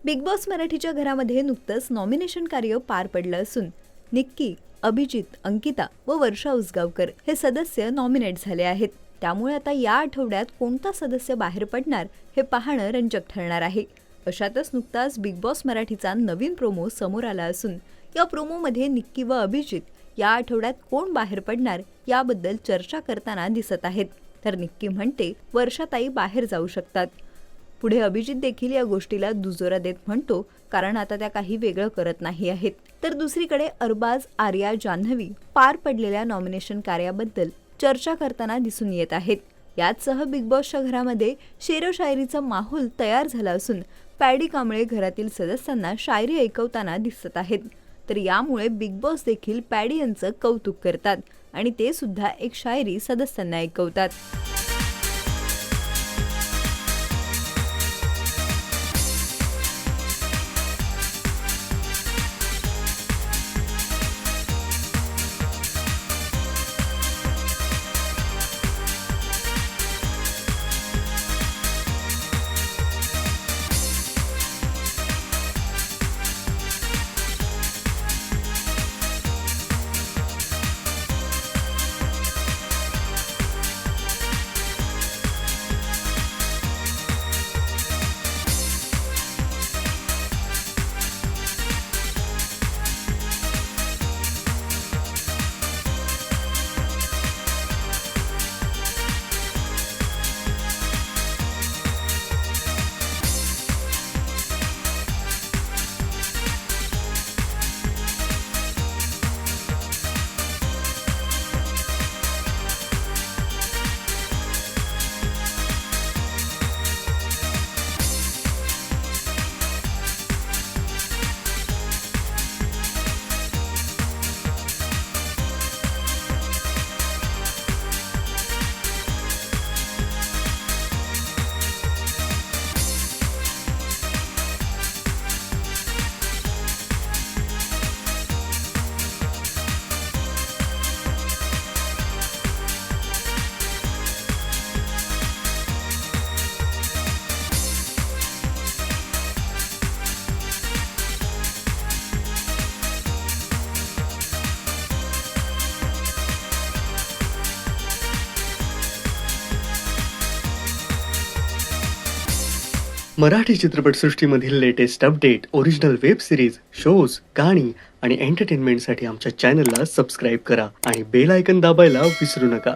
Big boss मराठीच्या घरामध्ये नुकतंच नॉमिनेशन कार्य पार पडलं असून निक्की, अभिजित, अंकिता व वर्षा उसगावकर हे सदस्य नॉमिनेट झाले आहेत. त्यामुळे आता या आठवड्यात कोणता सदस्य बाहेर पडणार हे पाहणं रंजक ठरणार आहे. अशातच नुकताच बिग बॉस मराठीचा नवीन प्रोमो समोर आला असून या प्रोमोमध्ये निक्की व अभिजित या आठवड्यात कोण बाहेर पडणार याबद्दल चर्चा करताना दिसत आहेत. तर निक्की म्हणते वर्षाताई बाहेर जाऊ शकतात. पुढे अभिजित देखील या गोष्टीला दुजोरा देत म्हणतो, कारण आता त्या काही वेगळं करत नाही आहेत. तर दुसरीकडे अरबाज, आर्या, जान्हवी पार पडलेल्या नॉमिनेशन कार्याबद्दल चर्चा करताना दिसून येत आहेत. याचसह बिग बॉसच्या घरामध्ये शेरोशायरीचा माहोल तयार झाला असून पॅडी कांबळे घरातील सदस्यांना शायरी ऐकवताना दिसत आहेत. तर यामुळे बिग बॉस देखील पॅडी यांचं कौतुक करतात आणि ते सुद्धा एक शायरी सदस्यांना ऐकवतात. मराठी चित्रपटसृष्टीमधील latest update, original web series, shows, गाणी आणि एंटरटेनमेंटसाठी आमच्या चॅनलला सबस्क्राईब करा आणि बेल आयकॉन दाबायला विसरू नका.